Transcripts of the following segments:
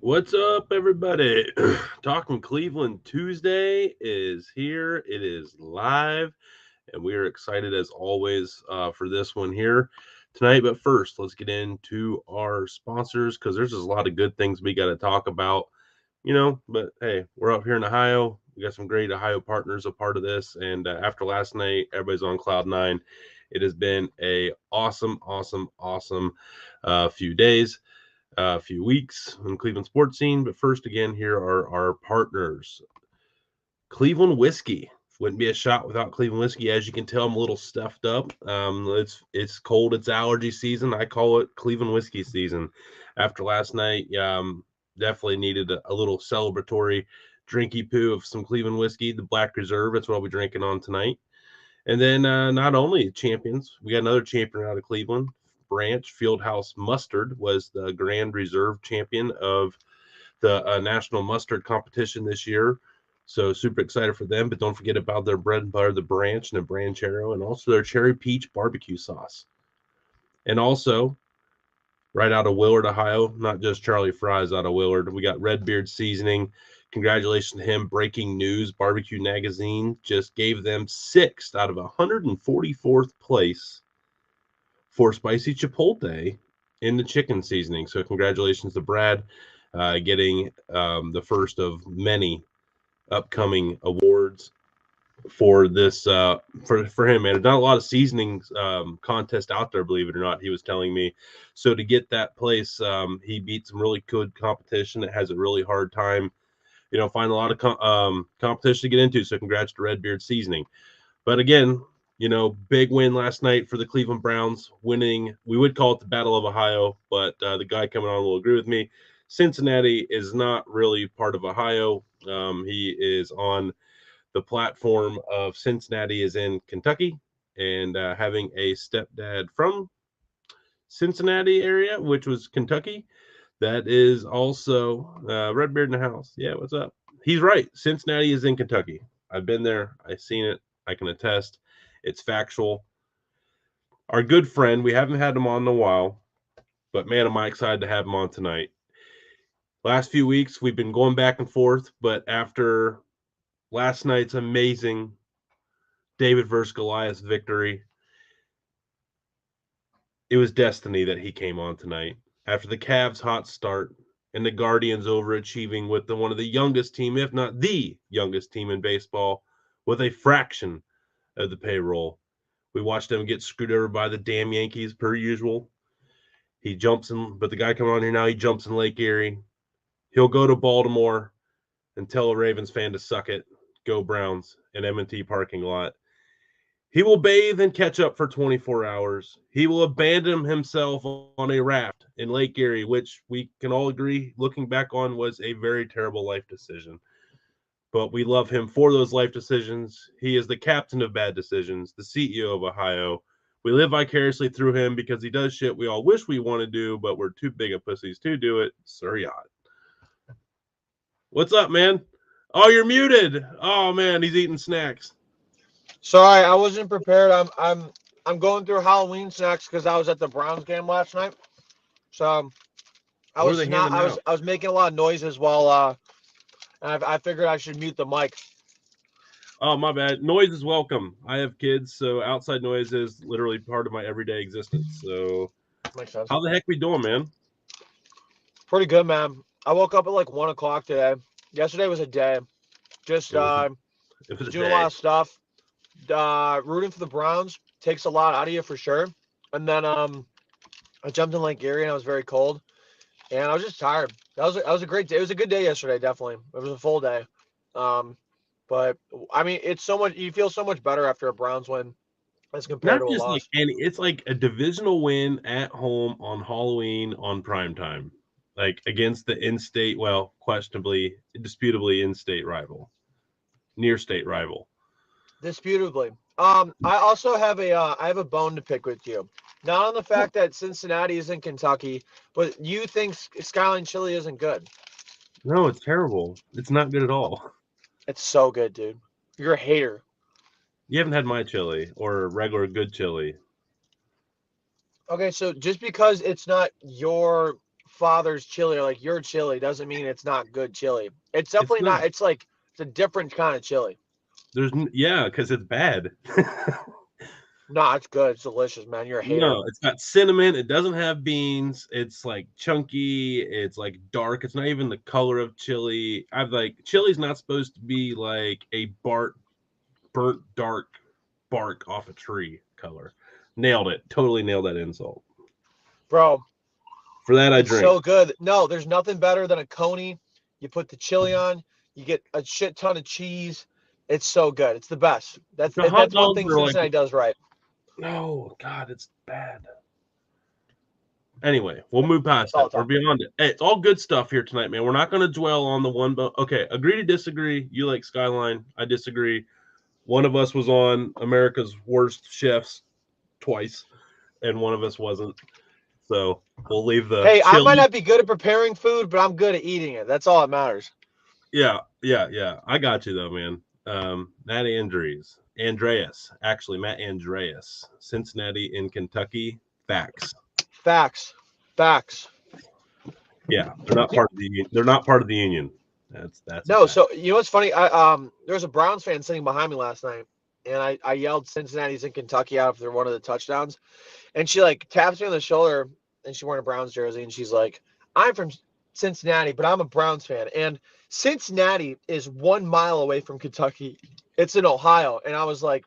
What's up, everybody? Talking Cleveland Tuesday is here. It is live, and we are excited as always for this one here tonight. But first, let's get into our sponsors because there's just a lot of good things we got to talk about, But hey, we're up here in Ohio. We got some great Ohio partners a part of this, and after last night, everybody's on cloud nine. It has been a awesome few days, a few weeks in Cleveland sports scene. But first, again, here are our partners. Cleveland whiskey wouldn't be a shot without Cleveland whiskey. As you can tell, I'm a little stuffed up. It's cold. It's allergy season. I call it Cleveland whiskey season. After last night, definitely needed a little celebratory drinky poo of some Cleveland whiskey, the Black Reserve. That's what I'll be drinking on tonight. And then not only champions, we got another champion out of Cleveland. Branch Fieldhouse Mustard was the Grand Reserve champion of the National Mustard competition this year. So super excited for them. But don't forget about their bread and butter, the Branch and the Branchero, and also their cherry peach barbecue sauce. And also, right out of Willard, Ohio, not just Charlie Fries out of Willard, we got Redbeard Seasoning. Congratulations to him. Breaking News Barbecue Magazine just gave them 6th out of 144th place for spicy chipotle in the chicken seasoning. So congratulations to Brad getting the first of many upcoming awards for this for him, man. There's not a lot of seasoning contest out there, believe it or not. He was telling me. So to get that place, he beat some really good competition that has a really hard time, find a lot of competition to get into. So congrats to Redbeard Seasoning. But again, big win last night for the Cleveland Browns, winning. We would call it the Battle of Ohio, but the guy coming on will agree with me. Cincinnati is not really part of Ohio. He is on the platform of Cincinnati is in Kentucky, and having a stepdad from Cincinnati area, which was Kentucky, that is also Redbeard in the house. Yeah, what's up? He's right. Cincinnati is in Kentucky. I've been there. I've seen it. I can attest. It's factual. Our good friend, we haven't had him on in a while, but man, am I excited to have him on tonight. Last few weeks, we've been going back and forth, but after last night's amazing David versus Goliath victory, it was destiny that he came on tonight. After the Cavs' hot start and the Guardians overachieving with one of the youngest team, if not the youngest team in baseball, with a fraction of the payroll. We watched them get screwed over by the damn Yankees per usual. He jumps in, but the guy coming on here now, he jumps in Lake Erie. He'll go to Baltimore and tell a Ravens fan to suck it. Go Browns in M&T parking lot. He will bathe and catch up for 24 hours. He will abandon himself on a raft in Lake Erie, which we can all agree, looking back on, was a very terrible life decision. But we love him for those life decisions. He is the captain of bad decisions, the CEO of Ohio. We live vicariously through him because he does shit we all wish we want to do, but we're too big of pussies to do it. Sir Yacht. What's up, man? Oh, you're muted. Oh man, he's eating snacks. Sorry, I wasn't prepared. I'm going through Halloween snacks because I was at the Browns game last night. So I What are was they not. handing I was out? I was making a lot of noises while and I figured I should mute the mic. Oh, my bad. Noise is welcome. I have kids, so outside noise is literally part of my everyday existence. So, Makes sense. how the heck we doing, man? Pretty good, man. I woke up at like 1 o'clock today. Yesterday was a day. Just It was it was a doing a lot day. of stuff. Rooting for the Browns takes a lot out of you for sure. And then I jumped in Lake Erie and I was very cold and I was just tired. That was a great day. It was a good day yesterday. Definitely, it was a full day. Um, But I mean, it's so much. You feel so much better after a Browns win as compared Not to a just like loss. any, it's like a divisional win at home on Halloween on prime time, like against the in-state, well, questionably, indisputably in-state rival, near state rival. Disputably. I also have I have a bone to pick with you. Not on the fact that Cincinnati is in Kentucky, but you think Skyline Chili isn't good. No, it's terrible. It's not good at all. It's so good, dude. You're a hater. You haven't had my chili or regular good chili. Okay, so just because it's not your father's chili or like your chili doesn't mean it's not good chili. It's It's definitely not. not. It's like it's a different kind of chili. Yeah, because it's bad. No, it's good. It's delicious, man. You're a hater. No, it's got cinnamon. It doesn't have beans. It's like chunky. It's like dark. It's not even the color of chili. I've like chili's not supposed to be like a burnt dark bark off a tree color. Nailed it. Totally nailed that insult. Bro, For that, I it's drink. so good. No, there's nothing better than a coney. You put the chili on, you get a shit ton of cheese. It's so good. It's the best. The hot That's one dogs thing are like, Cincinnati does right. oh God, it's bad. Anyway, we'll move past That's all that. it's We're on. beyond it. Hey, it's all good stuff here tonight, man. We're not going to dwell on the one, but okay, agree to disagree. You like Skyline. I disagree. One of us was on America's Worst Chefs twice, and one of us wasn't. So we'll leave the Hey, I might chili. not be good at preparing food, but I'm good at eating it. That's all that matters. Yeah. I got you though, man. Matt Andreas, actually Matt Andreas, Cincinnati in Kentucky. Facts. Facts. Facts. Yeah, they're not part of the union. That's a No, fact. so you know what's funny? There was a Browns fan sitting behind me last night, and I yelled Cincinnati's in Kentucky out for one of the touchdowns. And she like taps me on the shoulder, and she's wearing a Browns jersey, and she's like, "I'm from Cincinnati, but I'm a Browns fan." And Cincinnati is 1 mile away from Kentucky. It's in Ohio, and I was like,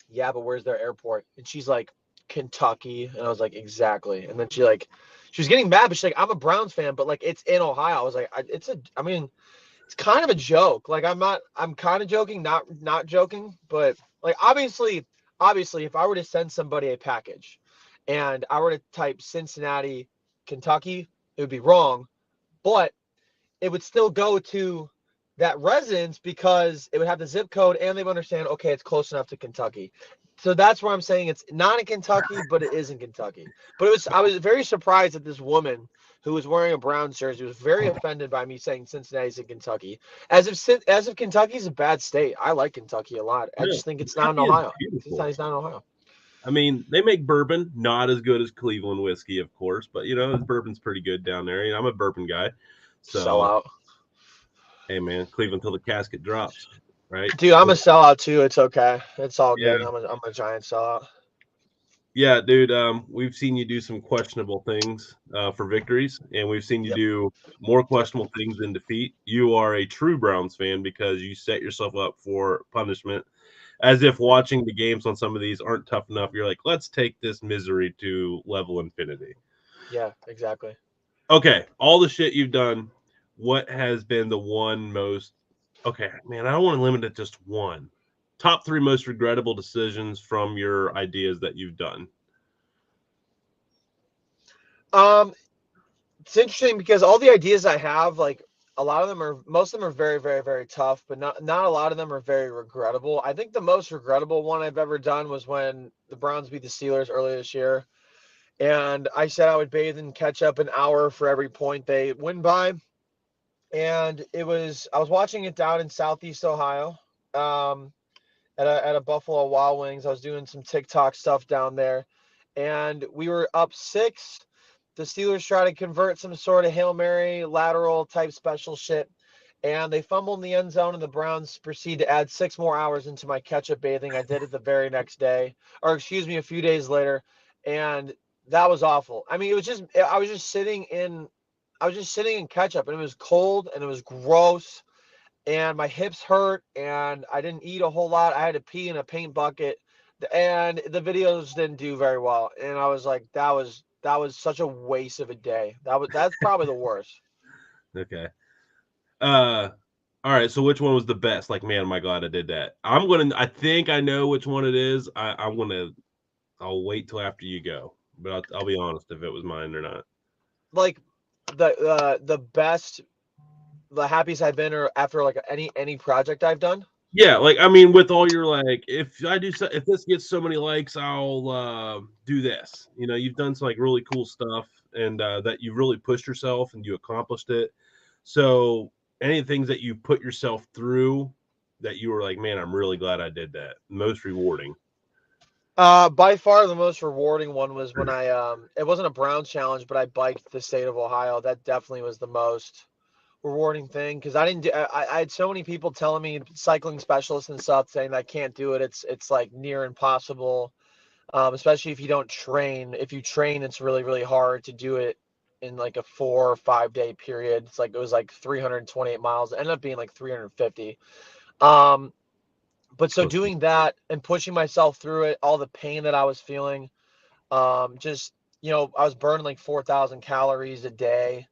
"Yeah, but where's their airport?" And she's like, "Kentucky," and I was like, "Exactly." And then she was getting mad, but she's like, "I'm a Browns fan, but like it's in Ohio." I was like, I mean, it's kind of a joke. Like I'm kind of joking, not joking, but like obviously, if I were to send somebody a package and I were to type Cincinnati, Kentucky, it would be wrong, but it would still go to that residence because it would have the zip code and they would understand, okay, it's close enough to Kentucky. So that's where I'm saying it's not in Kentucky, but it is in Kentucky. But I was very surprised that this woman who was wearing a Browns jersey was very offended by me saying Cincinnati's in Kentucky, as if Kentucky's a bad state. I like Kentucky a lot. I No, just think it's not in Kentucky is Ohio. beautiful. Cincinnati's not in Ohio. I mean, they make bourbon, not as good as Cleveland whiskey, of course, but you know, bourbon's pretty good down there. You know, I'm a bourbon guy. So, Sellout. hey man, Cleveland till the casket drops, right? Dude, I'm a sellout too. It's okay. It's all good. Yeah. I'm a giant sellout. Yeah, dude. We've seen you do some questionable things for victories, and we've seen you Yep. do more questionable things than defeat. You are a true Browns fan because you set yourself up for punishment, as if watching the games on some of these aren't tough enough. You're like, let's take this misery to level infinity. Yeah, exactly. Okay, all the shit you've done, what has been the one most okay, man, I don't want to limit it to just one. Top three most regrettable decisions from your ideas that you've done. Um, it's interesting because all the ideas I have, like most of them are very, very, very tough, but not a lot of them are very regrettable. I think the most regrettable one I've ever done was when the Browns beat the Steelers earlier this year, and I said I would bathe in ketchup an hour for every point they win by, and I was watching it down in Southeast Ohio, um, at a Buffalo Wild Wings. I was doing some TikTok stuff down there, and we were up six. The Steelers try to convert some sort of Hail Mary lateral type special shit, and they fumbled in the end zone, and the Browns proceed to add 6 more hours into my ketchup bathing. I did it the very next day, or excuse me, a few days later, and that was awful. I mean, I was just sitting in ketchup, and it was cold and it was gross and my hips hurt and I didn't eat a whole lot. I had to pee in a paint bucket and the videos didn't do very well. And I was like, that was such a waste of a day. That's probably the worst. Okay. Uh all right, so which one was the best? Like, man, my God, I did that. I think I know which one it is. I'll wait till after you go, but I'll be honest if it was mine or not. Like the best, the happiest I've been or after like any project I've done. Yeah, like I mean, with all your like, if this gets so many likes, I'll do this. You know, you've done some like really cool stuff, and that you really pushed yourself and you accomplished it. So, any things that you put yourself through that you were like, man, I'm really glad I did that. Most rewarding. By far the most rewarding one was when I it wasn't a Browns challenge, but I biked the state of Ohio. That definitely was the most rewarding thing because I didn't do, I had so many people telling me, cycling specialists and stuff, saying I can't do it. It's like near impossible, especially if you don't train. If you train, it's really really hard to do it in like a 4 or 5 day period. It's like it was like 328 miles. It ended up being like 350. Um, but It's so close to doing that and pushing myself through it, all the pain that I was feeling, just I was burning like 4,000 calories a day.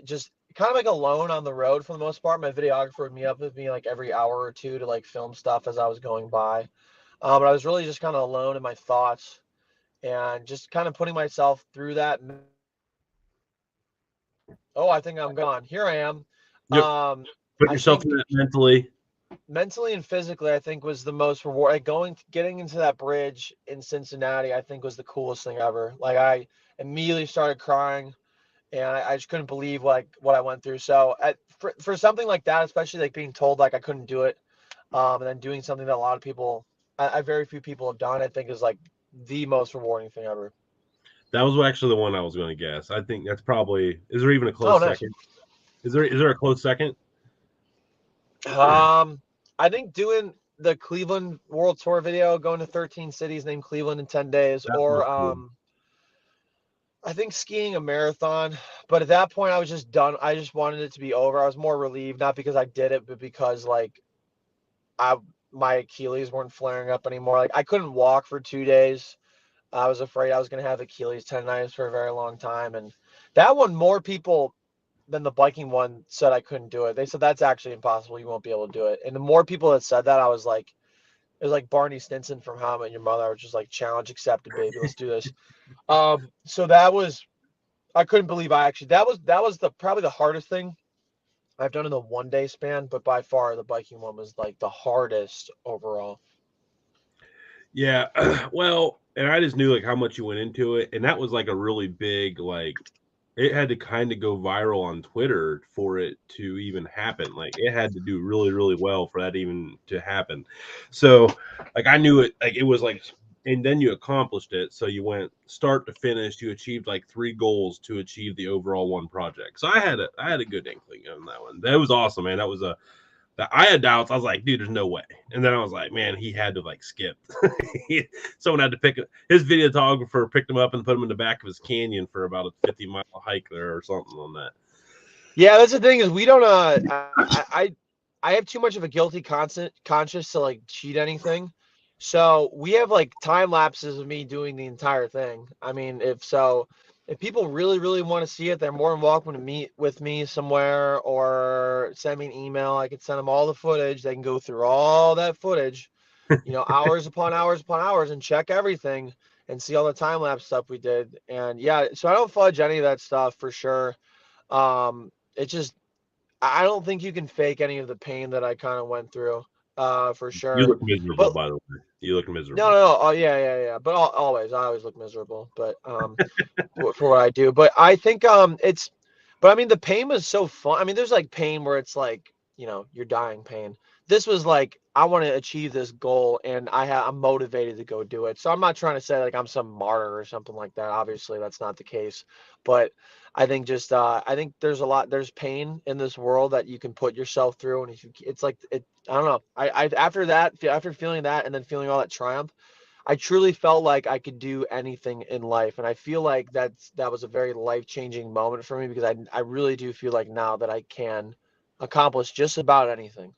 Just kind of like alone on the road for the most part. My videographer would meet up with me like every hour or two to like film stuff as I was going by. But I was really just kind of alone in my thoughts and just kind of putting myself through that. Oh, I think I'm gone. Here I am. yep. Um, Put I yourself in think that mentally. mentally and physically, I think was the most reward. Like getting into that bridge in Cincinnati, I think was the coolest thing ever. Like I immediately started crying, and I just couldn't believe like what I went through. So for something like that, especially like being told like I couldn't do it, and then doing something that a lot of people, very few people have done, I think is like the most rewarding thing ever. That was actually the one I was going to guess. I think that's probably. Is there even a Oh, close nice. second? Is there a close second? Um, I think doing the Cleveland World Tour video, going to 13 cities named Cleveland in 10 days, That was or cool. I think skiing a marathon, but at that point I was just done. I just wanted it to be over. I was more relieved, not because I did it, but because like I my Achilles weren't flaring up anymore. Like I couldn't walk for 2 days. I was afraid I was gonna have Achilles tendonitis for a very long time. And that one, more people than the biking one said I couldn't do it. They said that's actually impossible. You won't be able to do it. And the more people that said that, I was like, it was like Barney Stinson from How I Met Your Mother. I was just like, challenge accepted, baby. Let's do this. So that was, I couldn't believe I actually, that was the probably the hardest thing I've done in the 1 day span, but by far the biking one was like the hardest overall. Yeah. Well, and I just knew like how much you went into it, and that was like a really big like. It had to kind of go viral on Twitter for it to even happen. Like it had to do really, really well for that even to happen. So, like I knew it. Like it was like, and then you accomplished it. So you went start to finish. You achieved like three goals to achieve the overall one project. So I had a good inkling on that one. That was awesome, man. That was a that I had doubts. I was like, dude, there's no way. And then I was like, man, he had to like skip. Someone had to pick it. His videographer picked him up and put him in the back of his canyon for about a 50-mile hike there or something on that. Yeah, that's the thing is we don't. I have too much of a guilty conscience to like cheat anything. So we have like time lapses of me doing the entire thing. I mean, if people really, really want to see it, they're more than welcome to meet with me somewhere or send me an email. I can send them all the footage. They can go through all that footage, hours upon hours and check everything and see all the time lapse stuff we did. And yeah, so I don't fudge any of that stuff for sure. It just I don't think you can fake any of the pain that I kind of went through, for You sure. look miserable, But by the way. You look no, no, miserable. no. Oh, yeah, yeah, yeah. But always, I always look miserable. But for what I do. But I think but I mean, the pain was so fun. I mean, there's like pain where it's like you're dying pain. This was like I want to achieve this goal, and I'm motivated to go do it. So I'm not trying to say like I'm some martyr or something like that. Obviously, that's not the case. But I think just I think there's pain in this world that you can put yourself through, and if you, it's like it. I don't know. I after feeling that and then feeling all that triumph. I truly felt like I could do anything in life, and I feel like that was a very life-changing moment for me because I really do feel like now that I can accomplish just about anything.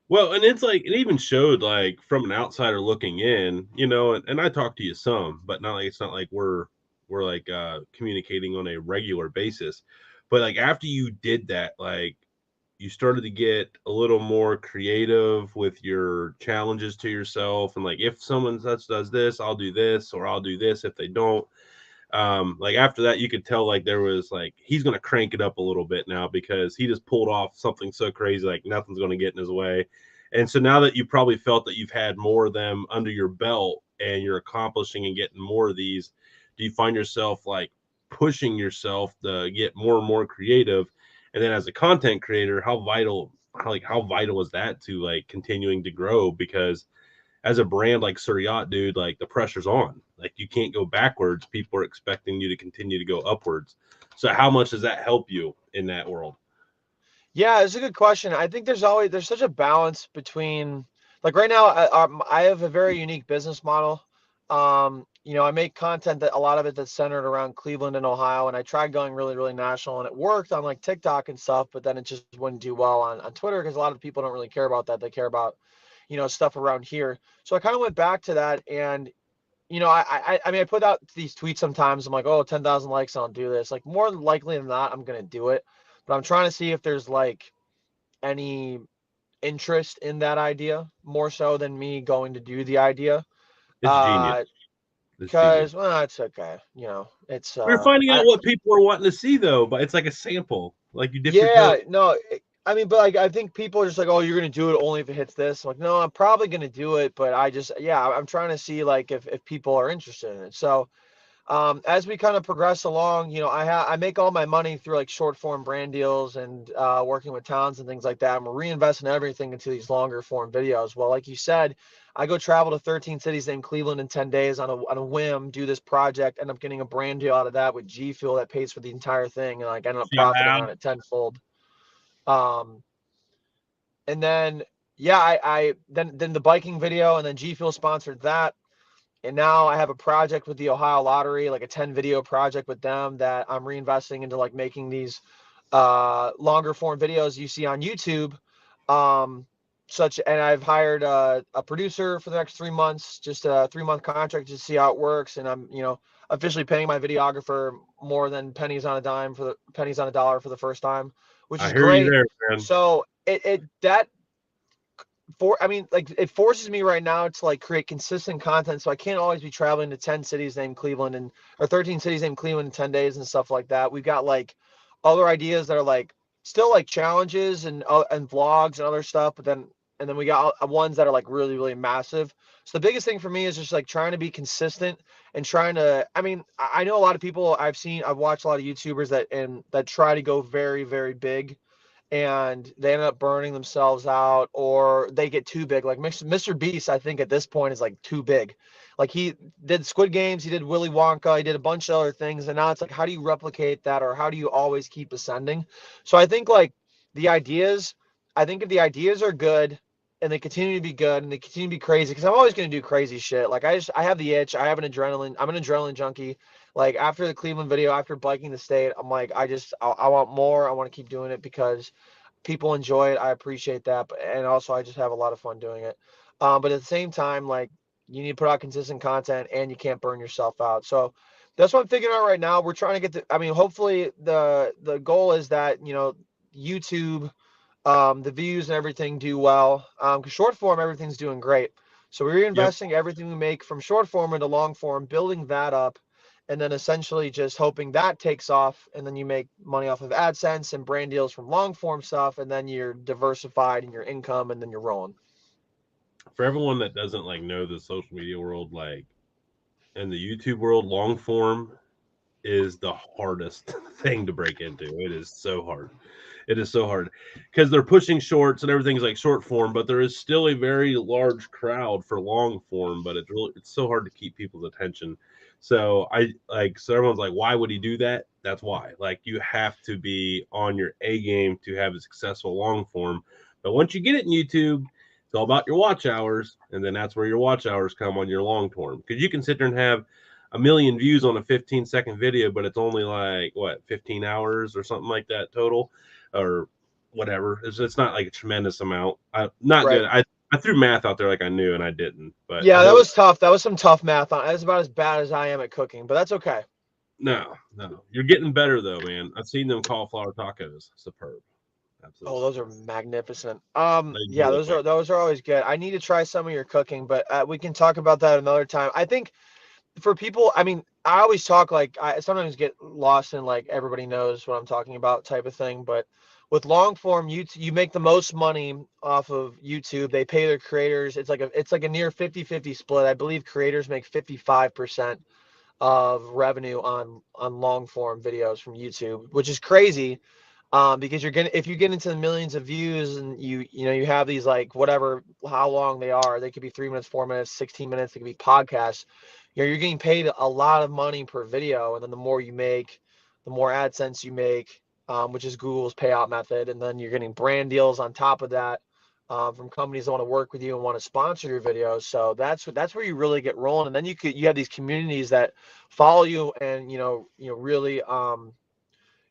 Well, and it's like it even showed like from an outsider looking in, and I talked to you some, but not like it's not like we're like communicating on a regular basis. But like after you did that, like you started to get a little more creative with your challenges to yourself and like if someone else does this, I'll do this or I'll do this if they don't. Like after that you could tell like there was like he's gonna crank it up a little bit now because he just pulled off something so crazy like nothing's gonna get in his way. And so now that you probably felt that you've had more of them under your belt and you're accomplishing and getting more of these, do you find yourself like pushing yourself to get more and more creative? And then as a content creator, how vital is that to like continuing to grow? Because as a brand like Sir Yacht, dude, like the pressure's on. Like you can't go backwards. People are expecting you to continue to go upwards. So how much does that help you in that world? Yeah, it's a good question. I think there's such a balance between like right now I have a very unique business model. I make content that a lot of it that's centered around Cleveland and Ohio, and I tried going really, really national, and it worked on like TikTok and stuff, but then it just wouldn't do well on Twitter because a lot of people don't really care about that. They care about, stuff around here. So I kind of went back to that, and I mean, I put out these tweets sometimes. I'm like, oh, 10,000 likes, I'll do this. Like more likely than not, I'm gonna do it. But I'm trying to see if there's like any interest in that idea more so than me going to do the idea. It's genius. Uh, It's genius. cause well, it's okay. It's We're finding I out what people are wanting to see though, but it's like a sample. Like you dip your toe. yeah no. I mean, but like I think people are just like, oh, you're gonna do it only if it hits this. I'm like, no, I'm probably gonna do it, but I'm trying to see like if people are interested in it. So as we kind of progress along, I make all my money through like short form brand deals and working with towns and things like that. I'm reinvesting everything into these longer form videos. Well, like you said, I go travel to 13 cities named Cleveland in 10 days on a whim, do this project, end up getting a brand deal out of that with G Fuel that pays for the entire thing, and like ended up See profiting how? on it tenfold. Um, and then yeah, then the biking video, and then G Fuel sponsored that. And now I have a project with the Ohio Lottery, like a 10 video project with them that I'm reinvesting into like making these longer form videos you see on YouTube. Um, and I've hired a producer for the next 3 months, just a 3 month contract to see how it works. And I'm, officially paying my videographer more than pennies on a dollar for the first time, which I is hear you great. there, man. So I mean, like it forces me right now to like create consistent content. So I can't always be traveling to 10 cities named Cleveland or 13 cities named Cleveland in 10 days and stuff like that. We've got like other ideas that are like still like challenges and vlogs and other stuff, and then we got ones that are like really, really massive. So the biggest thing for me is just like trying to be consistent and trying to, I mean, I know a lot of people I've watched a lot of YouTubers that try to go very, very big and they end up burning themselves out or they get too big. Like Mr. Beast, I think at this point is like too big. Like he did Squid Games, he did Willy Wonka, he did a bunch of other things, and now it's like, how do you replicate that, or how do you always keep ascending? So I think like the ideas, I think if the ideas are good and they continue to be good and they continue to be crazy, because I'm always going to do crazy shit. Like I have the itch. I'm an adrenaline junkie. Like after the Cleveland video, after biking the state, I'm like, I want more. I want to keep doing it because people enjoy it. I appreciate that, and also I just have a lot of fun doing it. But at the same time, like you need to put out consistent content, and you can't burn yourself out. So that's what I'm figuring out right now. We're trying to get to. I mean, hopefully the goal is that YouTube, the views and everything do well. Because short form, everything's doing great. So we're Yep. reinvesting everything we make from short form into long form, building that up, and then essentially just hoping that takes off, and then you make money off of AdSense and brand deals from long form stuff, and then you're diversified in your income, and then you're rolling. For everyone that doesn't like know the social media world, like in the YouTube world, long form is the hardest thing to break into. It is so hard. It is so hard because they're pushing shorts and everything's like short form, but there is still a very large crowd for long form. But it's so hard to keep people's attention. So everyone's like, why would he do that? That's why. Like you have to be on your A game to have a successful long form. But once you get it in YouTube, it's all about your watch hours, and then that's where your watch hours come on your long form because you can sit there and have a million views on a 15-second video, but it's only like what 15 hours or something like that total, or whatever. It's not like a tremendous amount. Not Right. good. I threw math out there like I knew and I didn't, but I Yeah, that know was tough. That was some tough math on. That's about as bad as I am at cooking, but that's okay. no. You're getting better though, man. I've seen them cauliflower tacos. Superb. Absolutely Oh, those are superb. magnificent. They Yeah, do look like those are always good. I need to try some of your cooking, but we can talk about that another time. I think for people, I mean, I always talk like I sometimes get lost in like everybody knows what I'm talking about type of thing, but with long form, you make the most money off of YouTube. They pay their creators. It's like a near 50-50 split. I believe creators make 55% of revenue on long form videos from YouTube, which is crazy. Because if you get into the millions of views and you have these like whatever how long they are, they could be 3 minutes, 4 minutes, 16 minutes, they could be podcasts. You're getting paid a lot of money per video, and then the more you make, the more AdSense you make, which is Google's payout method, and then you're getting brand deals on top of that from companies that want to work with you and want to sponsor your videos. So that's where you really get rolling, and then you have these communities that follow you and really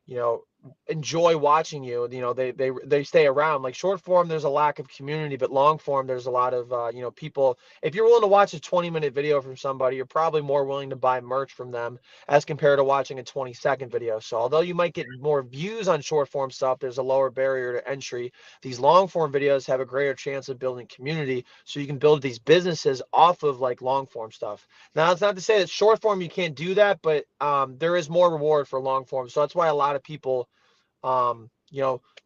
you know enjoy watching you. They stay around. Like short form there's a lack of community, but long form there's a lot of people. If you're willing to watch a 20-minute video from somebody, you're probably more willing to buy merch from them as compared to watching a 20-second video. So although you might get more views on short form stuff, there's a lower barrier to entry. These long form videos have a greater chance of building community, so you can build these businesses off of like long form stuff. Now, it's not to say that short form you can't do that, but there is more reward for long form. So that's why a lot of people,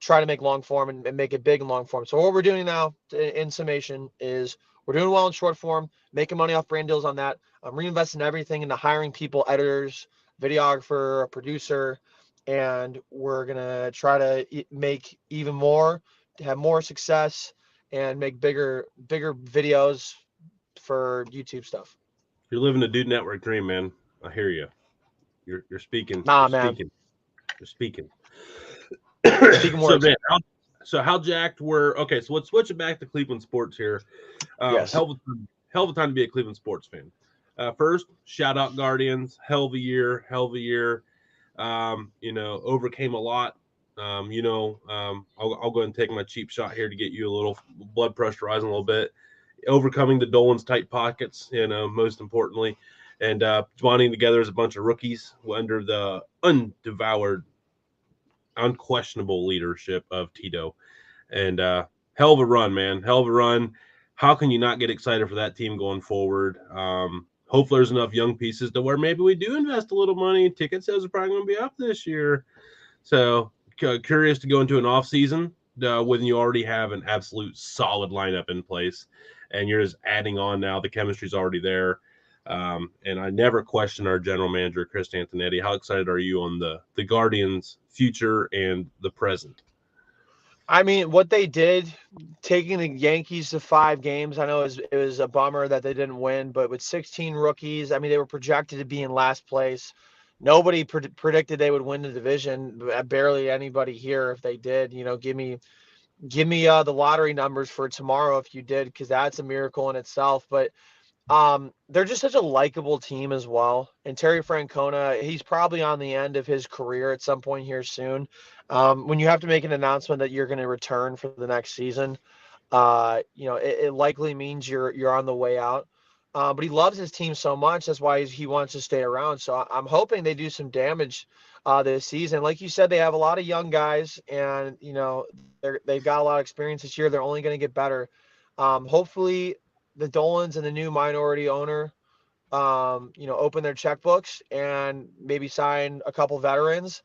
try to make long form and make it big in long form. So what we're doing now, in summation, is we're doing well in short form, making money off brand deals on that. I'm reinvesting everything into hiring people, editors, videographer, a producer, and we're gonna try to make even more, to have more success, and make bigger videos for YouTube stuff. You're living a Dude Network dream, man. I hear you. You're speaking. You're Nah, man. speaking. You're speaking. Speaking So words. man, how jacked were? Okay, so let's switch it back to Cleveland sports here. Yes. Hell of a time to be a Cleveland sports fan. First, shout out Guardians. Hell of a year. Hell of a year. Overcame a lot. I'll go ahead and take my cheap shot here to get you a little blood pressure rising a little bit. Overcoming the Dolan's tight pockets, most importantly, and bonding together as a bunch of rookies under the undevoured, unquestionable leadership of Tito. And hell of a run, man. Hell of a run. How can you not get excited for that team going forward? Hopefully, there's enough young pieces to where maybe we do invest a little money. Ticket sales are probably going to be up this year. So, curious to go into an off season when you already have an absolute solid lineup in place, and you're just adding on now. The chemistry's already there. And I never question our general manager, Chris Antonetti. How excited are you on the Guardians' future and the present? I mean, what they did, taking the Yankees to 5 games, I know it was a bummer that they didn't win, but with 16 rookies, I mean, they were projected to be in last place. Nobody predicted they would win the division. Barely anybody here. If they did, give me the lottery numbers for tomorrow if you did, because that's a miracle in itself. But they're just such a likable team as well. And Terry Francona, he's probably on the end of his career at some point here soon. When you have to make an announcement that you're going to return for the next season, it likely means you're on the way out. But he loves his team so much, that's why he wants to stay around. So I'm hoping they do some damage this season. Like you said, they have a lot of young guys, and they've got a lot of experience this year. They're only going to get better. Hopefully, the Dolans and the new minority owner, open their checkbooks and maybe sign a couple veterans.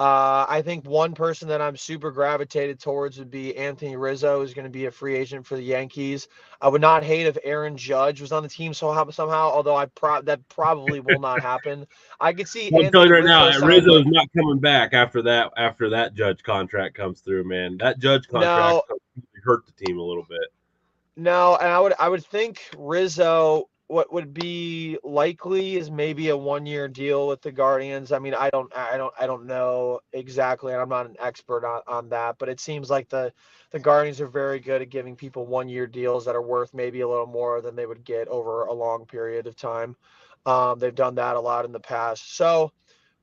I think one person that I'm super gravitated towards would be Anthony Rizzo, who's going to be a free agent for the Yankees. I would not hate if Aaron Judge was on the team somehow, although that probably will not happen. I could see I'm telling Anthony you right Rizzo now, sign Rizzo's like not coming back after that Judge contract comes through, man. That Judge contract no, hurt the team a little bit. No, and I would think Rizzo, what would be likely is maybe a 1-year deal with the Guardians. I mean, I don't know exactly, and I'm not an expert on that, but it seems like the Guardians are very good at giving people 1-year deals that are worth maybe a little more than they would get over a long period of time. They've done that a lot in the past. So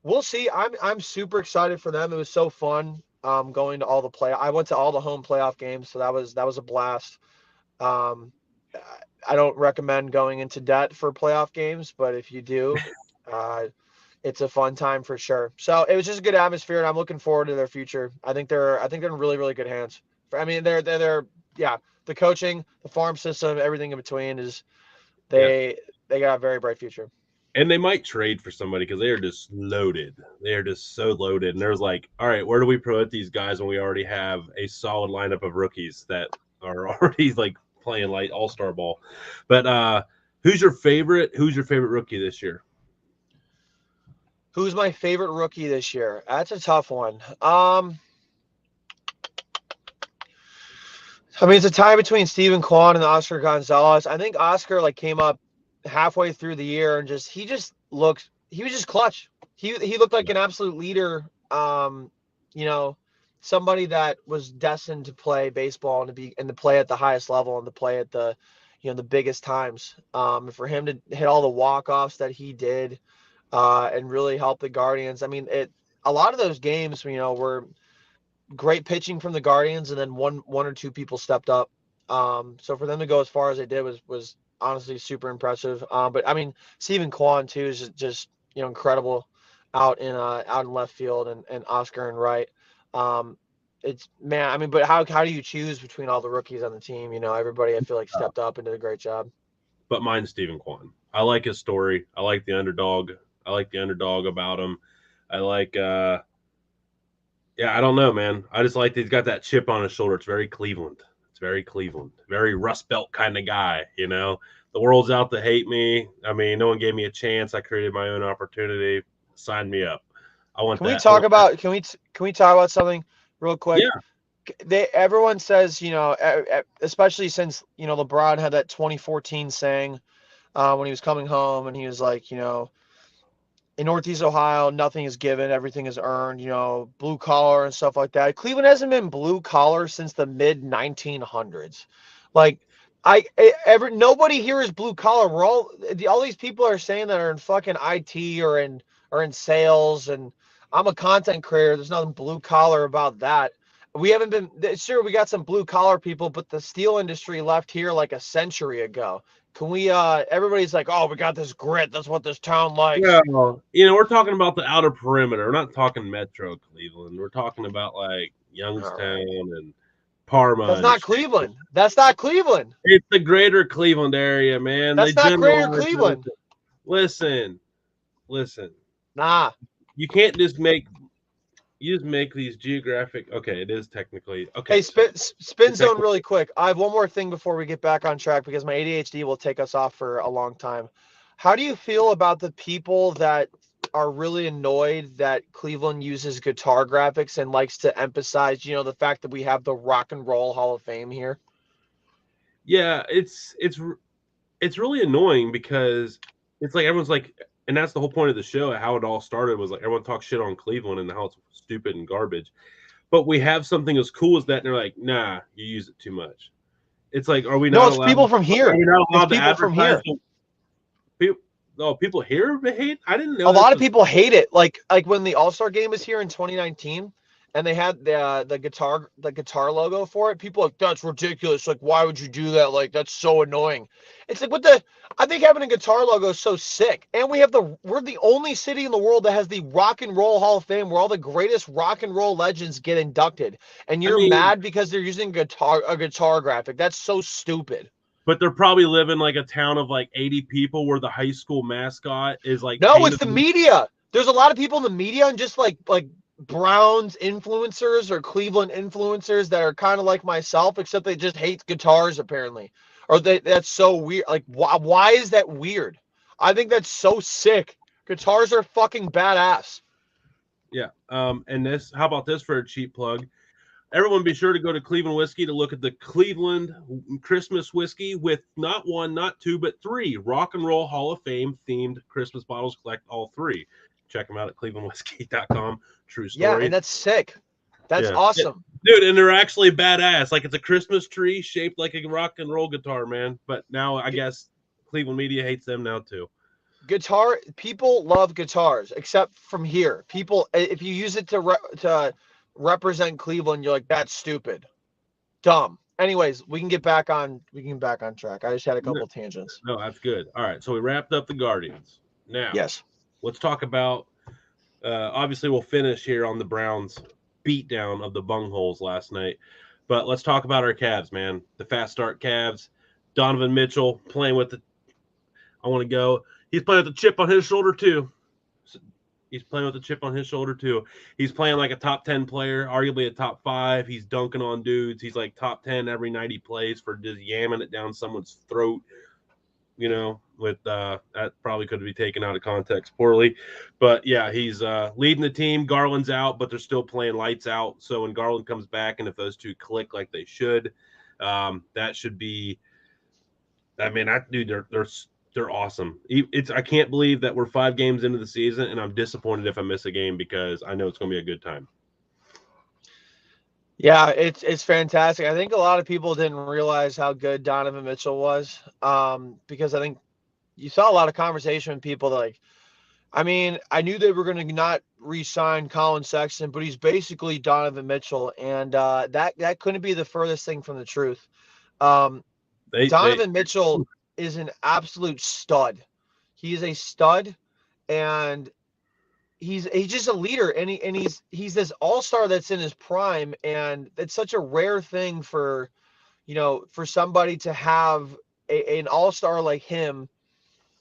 we'll see. I'm super excited for them. It was so fun going to all the play. I went to all the home playoff games, so that was a blast. Um, I don't recommend going into debt for playoff games, but if you do, uh, it's a fun time for sure. So it was just a good atmosphere, and I'm looking forward to their future. I think they're in really, really good hands. I mean, they're yeah, the coaching, the farm system, everything in between is Yeah. they got a very bright future. And they might trade for somebody because they are just loaded. They are just so loaded. And there's like, all right, where do we promote these guys when we already have a solid lineup of rookies that are already like playing like all-star ball? But who's your favorite rookie this year? Who's my favorite rookie this year? That's a tough one. I mean, it's a tie between Steven Kwan and Oscar Gonzalez. I think Oscar like came up halfway through the year and he was just clutch. He looked like an absolute leader. You know, somebody that was destined to play baseball and to play at the highest level and to play at the biggest times. And for him to hit all the walk-offs that he did, and really help the Guardians. I mean, a lot of those games, were great pitching from the Guardians, and then one or two people stepped up. So for them to go as far as they did was honestly super impressive. But I mean, Stephen Kwan too is just incredible out in left field, and Oscar and right. Um, it's man, I mean, but how do you choose between all the rookies on the team? Everybody I feel like stepped up and did a great job. But mine's Stephen Kwan. I like his story. I like the underdog. I like the underdog about him. I like yeah, I don't know, man. I just like he's got that chip on his shoulder. It's very Cleveland. It's very Cleveland. Very Rust Belt kind of guy, you know. The world's out to hate me. I mean, no one gave me a chance. I created my own opportunity. Sign me up. I want Can we that. I talk want that. about can we talk about something real quick? Yeah. Everyone says, especially since LeBron had that 2014 saying when he was coming home, and he was like, in Northeast Ohio, nothing is given, everything is earned, blue collar and stuff like that. Cleveland hasn't been blue collar since the mid 1900s. Like, nobody here is blue collar. All these people are saying that are in fucking IT or in sales, and I'm a content creator. There's nothing blue collar about that. We haven't been sure we got some blue collar people, but the steel industry left here like a century ago. Can we everybody's like, "Oh, we got this grit. That's what this town likes." Well, we're talking about the outer perimeter. We're not talking Metro Cleveland. We're talking about like All Youngstown right. and Parma That's and not Schaefer. Cleveland. That's not Cleveland. It's the greater Cleveland area, man. They That's not greater generalize Cleveland. everything. Listen, listen. Nah. You can't just make these geographic. Okay, it is technically Hey, okay. So spin it's zone technically really quick. I have one more thing before we get back on track because my ADHD will take us off for a long time. How do you feel about the people that are really annoyed that Cleveland uses guitar graphics and likes to emphasize, the fact that we have the Rock and Roll Hall of Fame here? yeah. It's really annoying because it's like everyone's like, and that's the whole point of the show. How it all started was like everyone talks shit on Cleveland and how it's stupid and garbage. But we have something as cool as that, and they're like, "Nah, you use it too much." It's like, are we No, not it's allowed? people from Are here. we not It's allowed to people from advertise? here. People, oh, people here hate. I didn't A know this lot of was. people hate it. Like when the All-Star game was here in 2019 and they had the guitar logo for it, people are like, that's ridiculous. Like, why would you do that? Like, that's so annoying. It's like, I think having a guitar logo is so sick. And we're the only city in the world that has the Rock and Roll Hall of Fame where all the greatest rock and roll legends get inducted. And I you're mean, mad because they're using a guitar graphic. That's so stupid. but they're probably live in like a town of like 80 people where the high school mascot is like No, it's painted. the media. There's a lot of people in the media and just like Browns influencers or Cleveland influencers that are kind of like myself, except they just hate guitars apparently. Or that's so weird. Like, why is that weird? I think that's so sick. Guitars are fucking badass. Yeah. And this, how about this for a cheap plug? Everyone be sure to go to Cleveland Whiskey to look at the Cleveland Christmas whiskey with not one, not two, but three Rock and Roll Hall of Fame themed Christmas bottles. Collect all three. Check them out at clevelandwhiskey.com. True Yeah, and story. that's sick. That's Yeah. awesome. Dude, and they're actually badass. Like it's a Christmas tree shaped like a rock and roll guitar, man. But now I guess Cleveland media hates them now too. Guitar people love guitars, except from here. People, if you use it to represent Cleveland, you're like, that's stupid. Dumb. Anyways, we can get back on track. I just had a No, couple of tangents. no, that's good. All right, so we wrapped up the Guardians. Now Yes. let's talk about. Obviously, we'll finish here on the Browns' beatdown of the bungholes last night, but let's talk about our Cavs, man. The fast start Cavs. Donovan Mitchell playing with the. I want to go. He's playing with the chip on his shoulder too. He's playing with a chip on his shoulder too. He's playing like a top 10 player, arguably a top 5. He's dunking on dudes. He's like top 10 every night he plays for just yamming it down someone's throat. With that probably could be taken out of context poorly, but yeah, he's leading the team. Garland's out, but they're still playing lights out. So when Garland comes back, and if those two click like they should, That should be. I mean, dude, they're awesome. I can't believe that we're 5 games into the season, and I'm disappointed if I miss a game because I know it's going to be a good time. Yeah, it's fantastic. I think a lot of people didn't realize how good Donovan Mitchell was, because I think you saw a lot of conversation with people that like, I mean, I knew they were going to not re-sign Colin Sexton, but he's basically Donovan Mitchell, and that couldn't be the furthest thing from the truth. Um, They Donovan Mitchell is an absolute stud. He is a stud, and he's just a leader, and he's this all-star that's in his prime, and it's such a rare thing for for somebody to have an all-star like him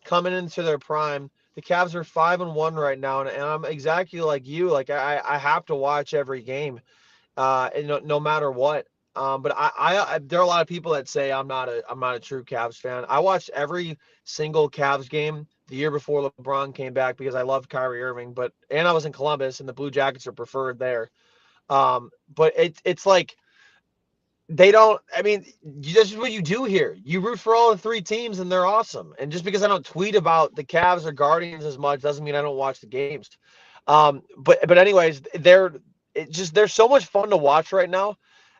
coming into their prime. The Cavs are 5-1 right now, and I'm exactly like you. Like I have to watch every game, and no matter what. But there are a lot of people that say I'm not a true Cavs fan. I watched every single Cavs game the year before LeBron came back because I loved Kyrie Irving. And I was in Columbus, and the Blue Jackets are preferred there. But it's like they don't. I mean, this is what you do here. You root for all the three teams, and they're awesome. And just because I don't tweet about the Cavs or Guardians as much doesn't mean I don't watch the games. But anyways, they're so much fun to watch right now.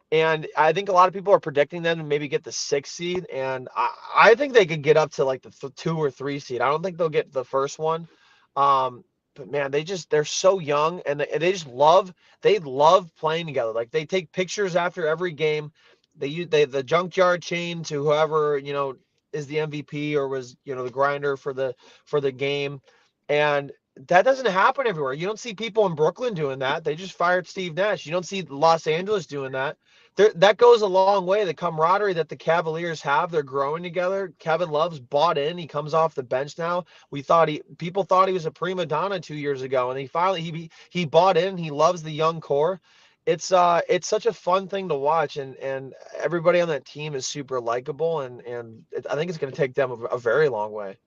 And I think a lot of people are predicting them to maybe get the 6th seed, and I think they could get up to like the 2 or 3 seed. I don't think they'll get the first one. But man, they're so young, and they love playing together. Like they take pictures after every game. They use the junkyard chain to whoever is the MVP or was the grinder for the game, and that doesn't happen everywhere. You don't see people in Brooklyn doing that. They just fired Steve Nash. You don't see Los Angeles doing that. That goes a long way. The camaraderie that the Cavaliers have, they're growing together. Kevin Love's bought in. He comes off the bench now. People thought he was a prima donna 2 years ago, and he bought in. He loves the young core. It's such a fun thing to watch, and everybody on that team is super likable, I think it's going to take them a very long way.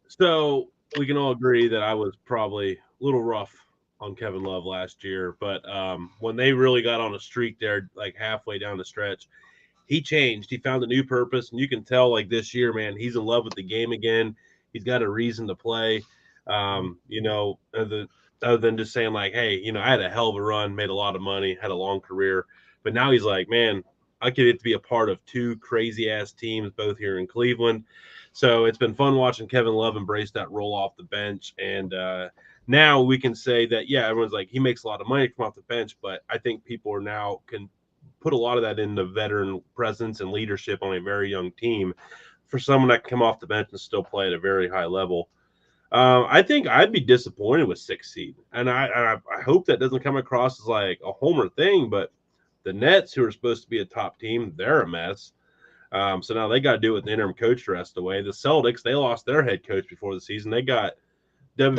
So we can all agree that I was probably a little rough on Kevin Love last year, but when they really got on a streak there, like halfway down the stretch, he changed. He found a new purpose, and you can tell like this year, man, he's in love with the game again. He's got a reason to play. Other than just saying like, hey, I had a hell of a run, made a lot of money, had a long career, but now he's like, man, I get to be a part of two crazy ass teams, both here in Cleveland. So it's been fun watching Kevin Love embrace that role off the bench, and now we can say that everyone's like he makes a lot of money from off the bench, but I think people are now can put a lot of that into veteran presence and leadership on a very young team for someone that can come off the bench and still play at a very high level. I think I'd be disappointed with 6th seed, and I hope that doesn't come across as like a homer thing, but the Nets, who are supposed to be a top team, they're a mess. So now they got to do it with the interim coach the rest of the way. The Celtics, they lost their head coach before the season. They got WVU.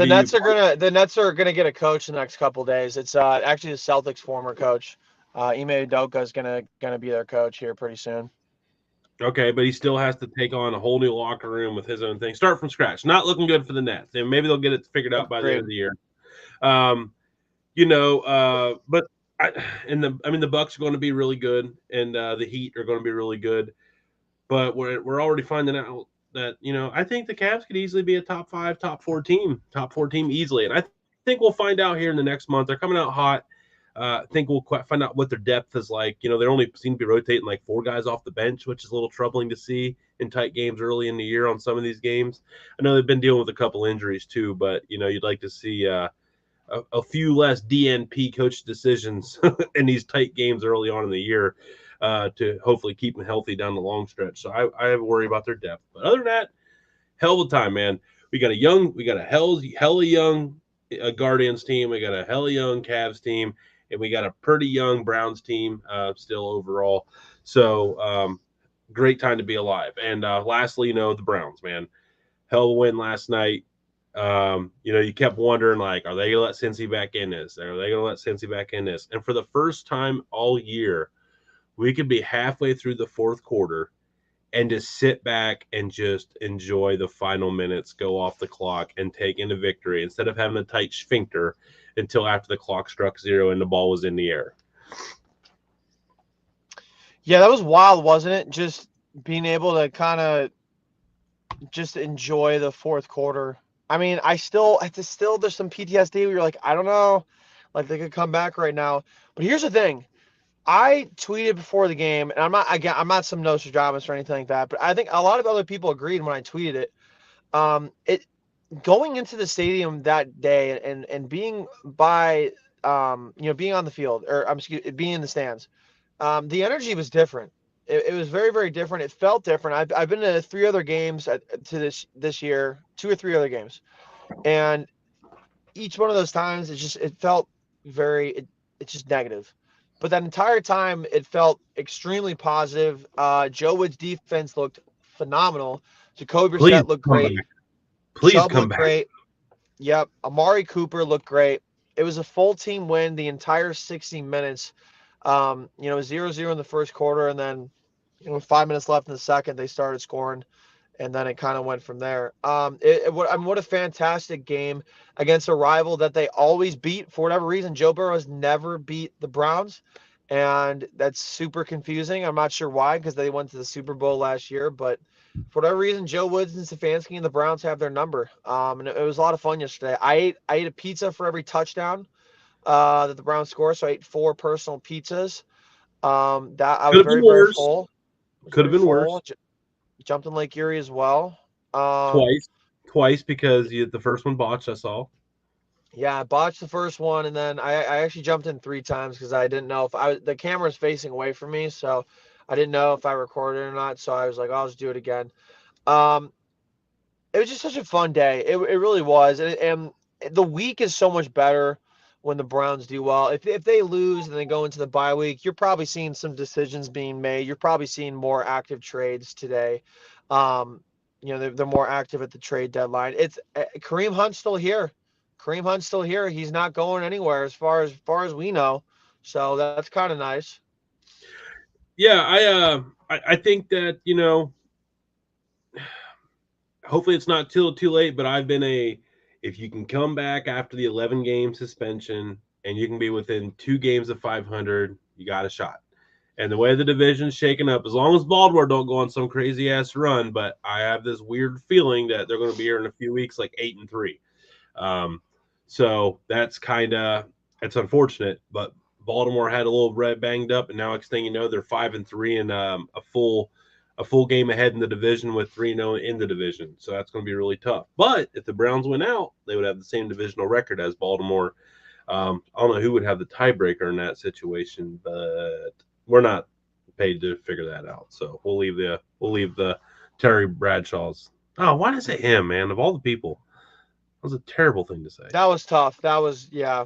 The Nets are gonna get a coach in the next couple of days. It's actually the Celtics former coach. Ime Udoka is gonna be their coach here pretty soon. Okay, but he still has to take on a whole new locker room with his own thing. Start from scratch. Not looking good for the Nets. And maybe they'll get it figured out by the end of the year. Um, but the Bucks are going to be really good, and the Heat are going to be really good. But we're already finding out that I think the Cavs could easily be a top 5, top 4 team easily, and I think we'll find out here in the next month. They're coming out hot. I think we'll find out what their depth is like. They only seem to be rotating like 4 guys off the bench, which is a little troubling to see in tight games early in the year on some of these games. I know they've been dealing with a couple injuries too, but you'd like to see a few less DNP coach decisions in these tight games early on in the year to hopefully keep them healthy down the long stretch. So I have a worry about their depth. But other than that, hell of a time, man. We got a hella young Guardians team. We got a hella young Cavs team, and we got a pretty young Browns team still overall. So great time to be alive. And lastly, the Browns, man. Hell of a win last night. You kept wondering, like, are they going to let Cincy back in this? Are they going to let Cincy back in this? And for the first time all year, we could be halfway through the fourth quarter and just sit back and just enjoy the final minutes go off the clock and take in a victory instead of having a tight sphincter until after the clock struck 0 and the ball was in the air. Yeah, that was wild, wasn't it? Just being able to kind of just enjoy the fourth quarter. I mean, I still there's some PTSD where you're like, I don't know, like they could come back right now. But here's the thing. I tweeted before the game, and I'm not some Nostradamus or anything like that, but I think a lot of other people agreed when I tweeted it. It going into the stadium that day and being by being on the field, or being in the stands, the energy was different. It was very, very different. It felt different. I've been to three other games to this year, two or three other games, and each one of those times it felt it's just negative. But that entire time it felt extremely positive. Joe Wood's defense looked phenomenal. Jacoby Please Brissett looked come great. back. Please Chubb come looked back. great. Yep. Amari Cooper looked great. It was a full team win the entire 60 minutes. 0-0 in the first quarter, and then, with 5 minutes left in the second, they started scoring, and then it kind of went from there. What a fantastic game against a rival that they always beat for whatever reason. Joe Burrow has never beat the Browns, and that's super confusing. I'm not sure why, because they went to the Super Bowl last year, but for whatever reason, Joe Woods and Stefanski and the Browns have their number. And it was a lot of fun yesterday. I ate a pizza for every touchdown that the Browns scored, so I ate four personal pizzas. That I Could was have been very, very worse. full. I was Could have very been full. worse. Jumped in Lake Erie as well. Um, Twice. Twice because the first one botched, I saw. yeah, I botched the first one, and then I actually jumped in three times because I didn't know if the camera was facing away from me, so I didn't know if I recorded or not. So I was like, I'll just do it again. Um, it was just such a fun day. It really was, and the week is so much better when the Browns do well. If they lose and they go into the bye week, you're probably seeing some decisions being made. You're probably seeing more active trades today. Um, they're more active at the trade deadline. It's Kareem Hunt's still here. Kareem Hunt's still here. He's not going anywhere as far as we know. So that's kind of nice. Yeah, I think that, hopefully it's not too late, but I've been if you can come back after the 11 game suspension and you can be within 2 games of 500, you got a shot. And the way the division's shaking up, as long as Baltimore don't go on some crazy ass run, but I have this weird feeling that they're going to be here in a few weeks, like 8-3. Um, so it's unfortunate, but Baltimore had a little red banged up, and now next thing you know, they're 5-3 and a full game ahead in the division with 3-0 in the division. So that's going to be really tough. But if the Browns went out, they would have the same divisional record as Baltimore. I don't know who would have the tiebreaker in that situation, but we're not paid to figure that out. So we'll leave the Terry Bradshaw's. Oh, why did I say him, man? Of all the people, that was a terrible thing to say. That was tough. That was yeah.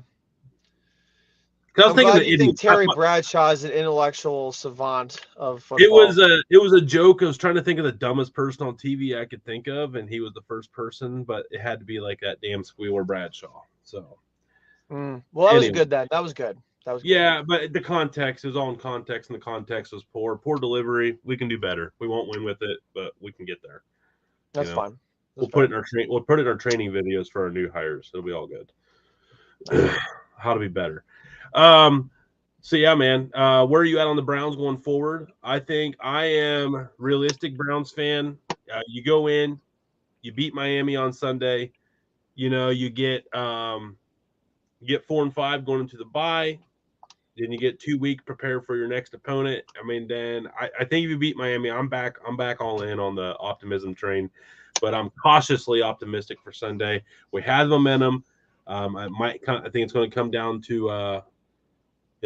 'Cause I was I'm thinking glad the you think idiot. Terry Bradshaw is an intellectual savant of It was football. a joke. I was trying to think of the dumbest person on TV I could think of, and he was the first person, but it had to be like that damn Squealer Bradshaw. So Well, that was anyway, good then. That was good. That was good. yeah, but the context is all in context, and the context was poor delivery. We can do better. We won't win with it, but we can get there. You That's know, fine. That's we'll put it fair. in our we'll put it in our training videos for our new hires. It'll be all good. That's fair. How to be better. Um, so yeah, man, where are you at on the Browns going forward? I think I am realistic Browns fan. You go in, you beat Miami on Sunday. You get 4-5 going into the bye. Then you get 2 weeks prepared for your next opponent. I mean, then I think if you beat Miami, I'm back. I'm back all in on the optimism train, but I'm cautiously optimistic for Sunday. We have momentum. I think it's going to come down to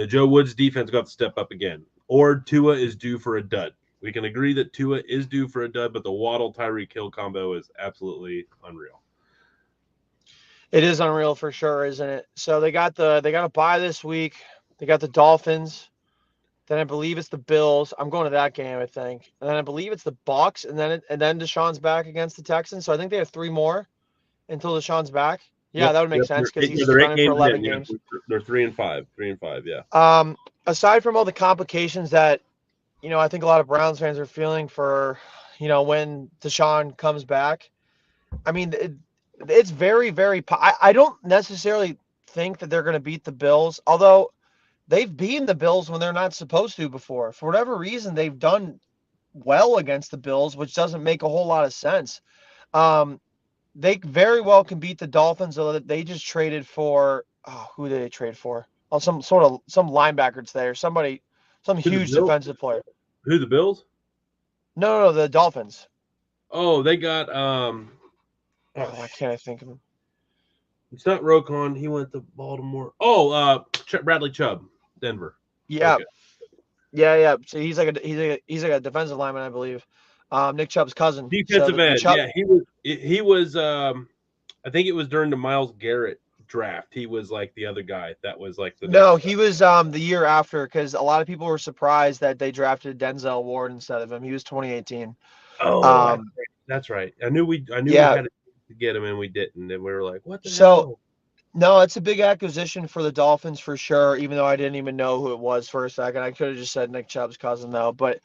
Joe Woods' defense got to step up again, or Tua is due for a dud. We can agree that Tua is due for a dud, but the Waddle Tyreek Hill combo is absolutely unreal. It is unreal for sure, isn't it? So they got a bye this week. They got the Dolphins. Then I believe it's the Bills. I'm going to that game, I think. And then I believe it's the Bucks, and then Deshaun's back against the Texans. So I think they have three more until Deshaun's back. Yeah, Yep, that would make yep. sense because he's They're eight running for games 11 in. Yeah, games. they're 3-5, 3-5. Yeah. Aside from all the complications that I think a lot of Browns fans are feeling for when Deshaun comes back. I mean, it's very, very. I don't necessarily think that they're going to beat the Bills, although they've beaten the Bills when they're not supposed to before. For whatever reason, they've done well against the Bills, which doesn't make a whole lot of sense. Um, they very well can beat the Dolphins, though that they just traded for who did they trade for? Oh, some linebacker today or somebody, some Who the huge Bills? defensive player. Who the Bills? No, the Dolphins. Oh, they got oh Oh, why can't I think of him? it's not Rokon. He went to Baltimore. Oh, Bradley Chubb, Denver. Yeah, Okay. yeah. So he's like a defensive lineman, I believe. Nick Chubb's cousin. So Defensive the end. Chubb. Yeah, he was I think it was during the Miles Garrett draft. He was like the other guy that was like the No, next he guy. was the year after because a lot of people were surprised that they drafted Denzel Ward instead of him. He was 2018. Oh, Um, that's right. I knew we yeah. had to get him and we didn't, and we were like, what the So hell? no, it's a big acquisition for the Dolphins for sure. Even though I didn't even know who it was for a second, I could have just said Nick Chubb's cousin though. But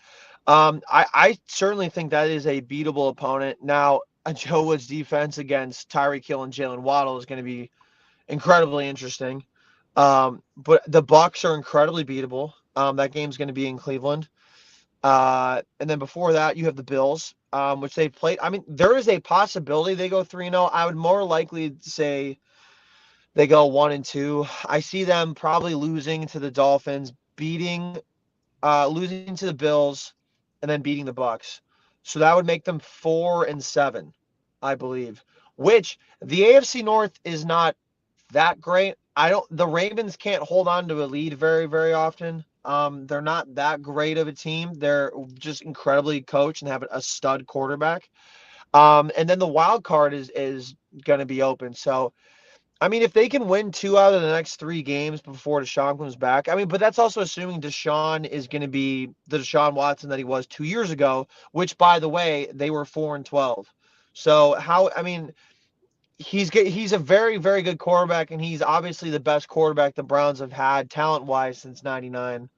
I certainly think that is a beatable opponent. Now, Joe Woods' defense against Tyreek Hill and Jalen Waddle is going to be incredibly interesting. But the Bucks are incredibly beatable. That game's going to be in Cleveland. And then before that, you have the Bills, which they've played. I mean, there is a possibility they go 3-0. I would more likely say they go 1-2. I see them probably losing to the Dolphins, losing to the Bills, and then beating the Bucks. So that would make them 4-7, I believe. Which the AFC North is not that great. I don't. The Ravens can't hold on to a lead very, very often. They're not that great of a team. They're just incredibly coached and have a stud quarterback. And then the wild card is going to be open. So I mean, if they can win 2 out of the next 3 games before Deshaun comes back, I mean, but that's also assuming Deshaun is going to be the Deshaun Watson that he was 2 years ago, which, by the way, they were 4-12. So how? I mean, he's a very, very good quarterback, and he's obviously the best quarterback the Browns have had talent wise since '99,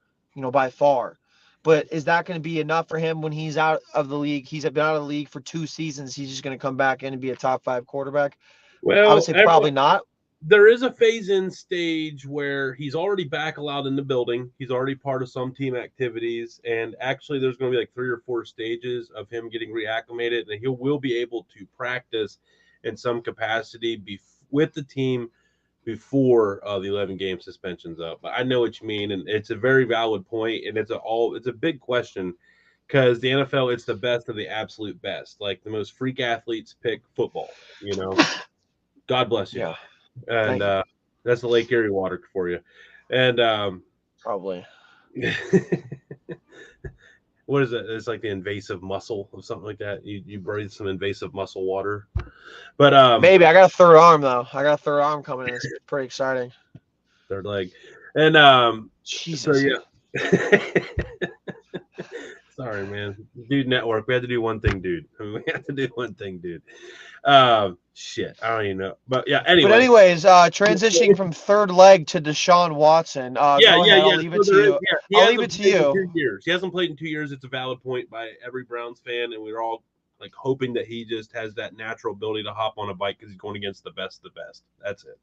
by far. But is that going to be enough for him when he's out of the league? He's been out of the league for 2 seasons. He's just going to come back in and be a top 5 quarterback. I would Well, say probably not. there is a phase-in stage where he's already back allowed in the building. He's already part of some team activities, and actually, there's going to be like 3 or 4 stages of him getting reacclimated, and he will be able to practice in some capacity with the team before the 11 game suspension's up. But I know what you mean, and it's a very valid point, and it's a big question because the NFL it's the best of the absolute best. Like the most freak athletes pick football. God bless you, Yeah. and Thank you. that's the Lake Erie water for you. And Probably. what is it? It's like the invasive muscle or something like that. You breathe some invasive muscle water, but Maybe I got a third arm though. I got a third arm coming in. It's pretty exciting. third leg, and so Jesus. yeah. Sorry, man. Dude Network. We had to do one thing, dude. We had to do one thing, dude. Shit. I don't even know. But yeah, But anyway. anyways, transitioning from third leg to Deshaun Watson. Yeah, Go yeah, ahead. I'll yeah. leave it So to there is, you. yeah, he I'll leave hasn't it to played in you. 2 years. He hasn't played in 2 years. It's a valid point by every Browns fan, and we're all like hoping that he just has that natural ability to hop on a bike because he's going against the best of the best. That's it.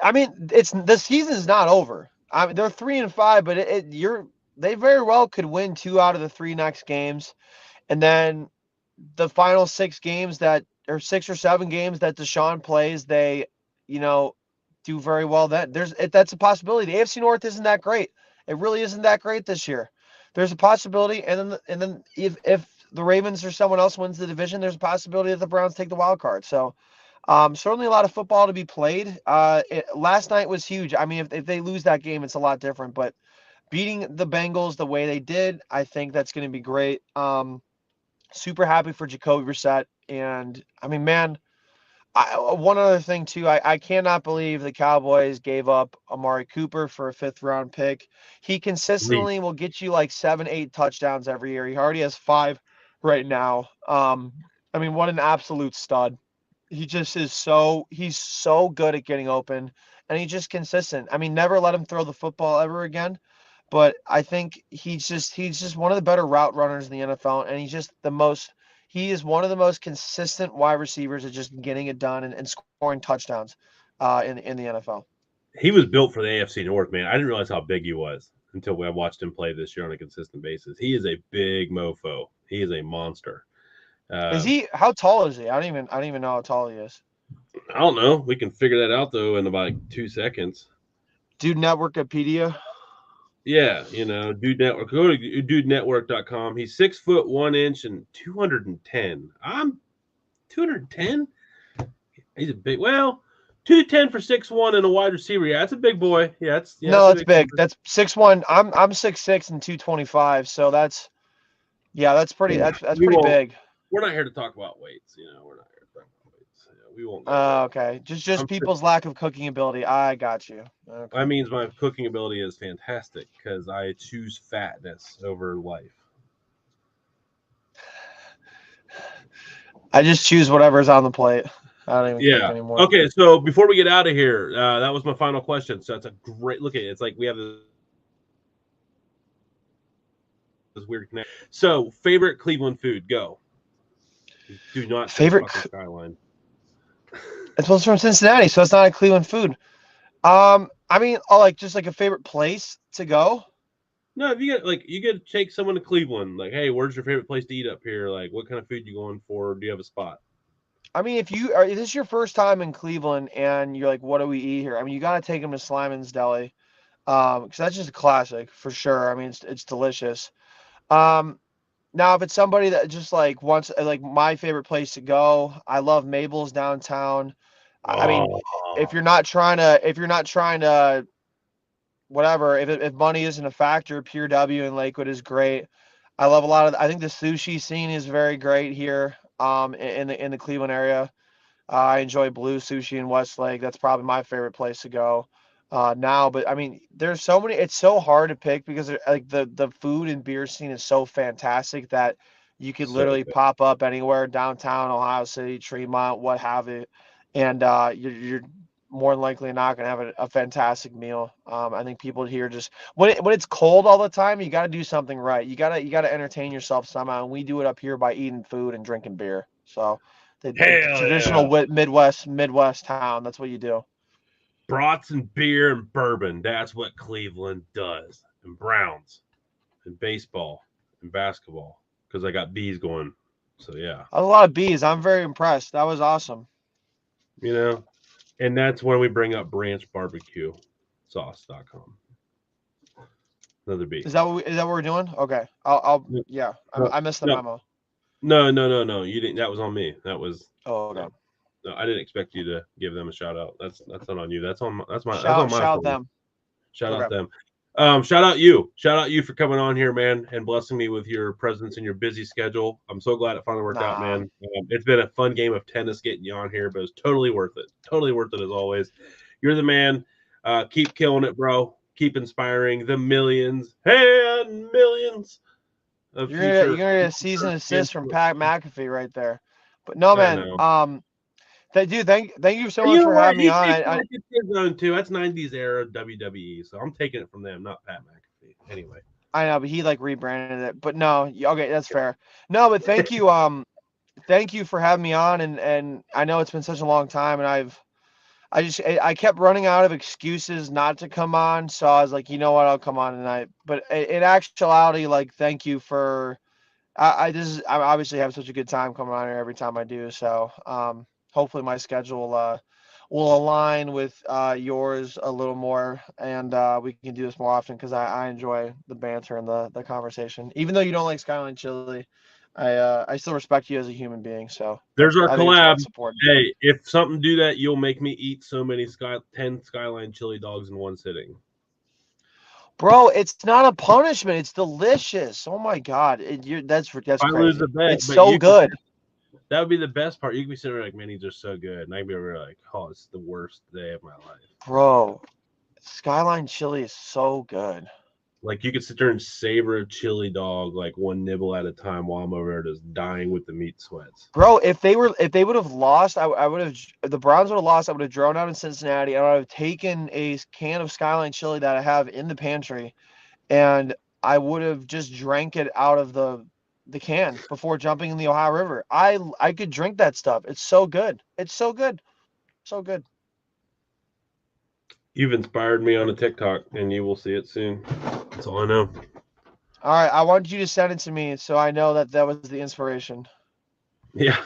I mean, it's the season's not over. I mean, they're 3-5, but they very well could win 2 out of the 3 next games, and then the final 6 games that or 6 or 7 games that Deshaun plays, they, you know, do very well. That's a possibility. The AFC North isn't that great. It really isn't that great this year. There's a possibility, and then if the Ravens or someone else wins the division, there's a possibility that the Browns take the wild card. So certainly a lot of football to be played. Last night was huge. I mean, if they lose that game, it's a lot different. But beating the Bengals the way they did, I think that's going to be great. Super happy for Jacoby Brissett. And I mean, man, one other thing too, I cannot believe the Cowboys gave up Amari Cooper for a 5th round pick. He Leave. consistently will get you like 7, 8 touchdowns every year. He already has 5 right now. I mean, what an absolute stud. He just he's so good at getting open, and he's just consistent. I mean, never let him throw the football ever again. But I think he's just one of the better route runners in the NFL, and he is one of the most consistent wide receivers at just getting it done and scoring touchdowns in the NFL. he was built for the AFC North, man. I didn't realize how big he was until I watched him play this year on a consistent basis. He is a big mofo. He is a monster. Is Um, he? How tall is he? I don't even know how tall he is. I don't know. We can figure that out though in about 2 seconds. Dude, Networkopedia. Yeah, Dude Network. Go to dudenetwork.com. He's 6 foot 1 inch and 210. I'm 210. He's a big. Well, 210 for 6'1" and a wide receiver. Yeah, that's a big boy. Yeah, that's No, a that's big big. boy. That's 6'1". I'm 6'6" and 225. So that's pretty. That's We pretty won't. big. We're not here to talk about weights. We're not here to talk about weights. Yeah, we won't go there. Okay, just I'm. people's lack of cooking ability. I got you. Okay. That means my cooking ability is fantastic because I choose fatness over life. I just choose whatever's on the plate. I don't even cook Yeah. anymore. Okay. So before we get out of here, that was my final question. So it's a great look at it. It's like we have this weird connection. So favorite Cleveland food? Go. Do not say Favorite? fucking Skyline. It's supposed from Cincinnati, so it's not a Cleveland food. I mean, like just like a favorite place to go. No, if you get to take someone to Cleveland, like, hey, where's your favorite place to eat up here? Like, what kind of food you going for? Do you have a spot? I mean, if this is your first time in Cleveland and you're like, what do we eat here? I mean, you got to take them to Slyman's Deli, because that's just a classic for sure. I mean, it's delicious. Um, Now if it's somebody that just like wants like my favorite place to go, I love Mabel's downtown. I mean, Oh, if you're not trying to whatever, if money isn't a factor, Pure W in Lakewood is great. I love a lot of. I think the sushi scene is very great here. In the Cleveland area, I enjoy Blue Sushi in Westlake. That's probably my favorite place to go. Now, but I mean, there's so many. It's so hard to pick because like the food and beer scene is so fantastic that you could so literally good. pop up anywhere downtown Ohio City, Tremont, what have you, and you're more than likely not going to have a fantastic meal. I think people here just when it's cold all the time, you got to do something right. You gotta entertain yourself somehow, and we do it up here by eating food and drinking beer. So the Hell traditional yeah. Midwest town. That's what you do. Brats and beer and bourbon. That's what Cleveland does. And Browns and baseball and basketball because I got bees going. So yeah, A lot of bees. I'm very impressed. That was awesome. you know, and that's when we bring up Branch Barbecue Sauce.com. Another bee. Is that what we're doing? Okay. I'll No, yeah. no, I missed the no, memo. no. You didn't. That was on me. That was Oh, okay. no, no. I didn't expect you to give them a shout out. That's not on you. That's on my Shout phone. them. Shout out Okay. them. Shout out you. Shout out you for coming on here, man, and blessing me with your presence in your busy schedule. I'm so glad it finally worked out, Nah. man. It's been a fun game of tennis getting you on here, but it's totally worth it. Totally worth it as always. You're the man. Keep killing it, bro. Keep inspiring the millions and millions of You're future. gonna get a season assist from I Pat McAfee right there. But no, man. know. Dude, thank you so And you much know for what? having me He on. takes like his kid zone too. That's '90s era WWE, so I'm taking it from them, not Pat McAfee. Anyway. I know, but he like rebranded it. But no, okay, that's fair. No, but thank you for having me on, and I know it's been such a long time, and I kept running out of excuses not to come on, so I was like, you know what, I'll come on tonight. But in actuality, like, thank you for I obviously have such a good time coming on here every time I do. So hopefully my schedule will align with yours a little more, and we can do this more often because I enjoy the banter and the conversation. Even though you don't like Skyline Chili, I still respect you as a human being. So There's our I think it's collab. worth supporting. Hey, if something do that, you'll make me eat so many 10 Skyline chili dogs in one sitting. Bro, it's not a punishment. It's delicious. Oh my God, If that's I lose the crazy. bet, It's but so you can. good. That would be the best part. You can be sitting there like, man, these are so good, and I can be over there like, oh, it's the worst day of my life. Bro, Skyline Chili is so good. Like you could sit there and savor a chili dog like one nibble at a time while I'm over there just dying with the meat sweats. Bro, if they would have lost, I would have the Browns would have lost. I would have drone out in Cincinnati. I would have taken a can of Skyline chili that I have in the pantry, and I would have just drank it out of the can before jumping in the Ohio River. I could drink that stuff. It's so good. It's so good. So good. You've inspired me on a TikTok, and you will see it soon. That's all I know. All right, I want you to send it to me so I know that that was the inspiration. Yeah,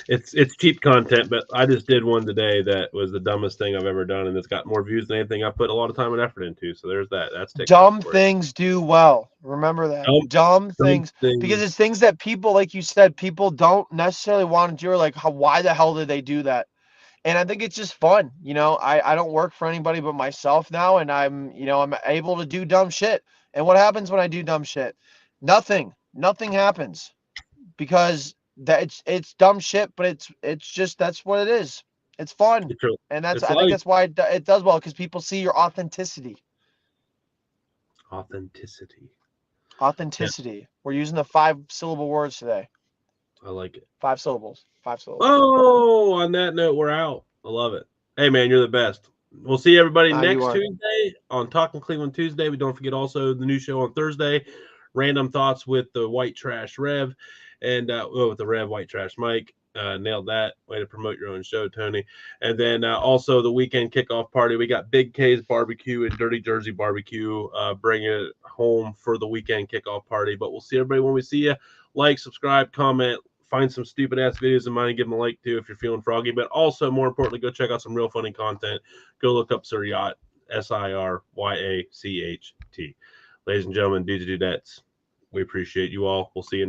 it's cheap content, but I just did one today that was the dumbest thing I've ever done, and it's got more views than anything I put a lot of time and effort into. So there's that. That's TikTok Dumb for you. things do well. Remember that. Dumb, Dumb dumb things, because things. it's things that people, like you said, people don't necessarily want to do. Or like, why the hell did they do that? And I think it's just fun. I don't work for anybody but myself now, and I'm able to do dumb shit. And what happens when I do dumb shit? Nothing happens because that it's dumb shit, but it's just that's what it is. It's fun, It's, and it's I think life. that's why it does well because people see your authenticity. Authenticity. Yeah, Authenticity. We're using the 5-syllable words today. I like it. 5 syllables. 5 syllables. Oh, on that note, we're out. I love it. Hey, man, you're the best. We'll see everybody You next are. Tuesday on Talking Cleveland Tuesday. We don't forget also the new show on Thursday, Random Thoughts with the White Trash Rev, and with the Rev White Trash Mike. Nailed that. Way to promote your own show, Tony. And then also the weekend kickoff party. We got Big K's Barbecue and Dirty Jersey Barbecue. Bringing it home for the weekend kickoff party. But we'll see everybody when we see you. Like, subscribe, comment, find some stupid ass videos of mine and give them a like too if you're feeling froggy. But also, more importantly, go check out some real funny content. Go look up Sir Yacht, Siryacht. Ladies and gentlemen, dudes and dudettes, we appreciate you all. We'll see you next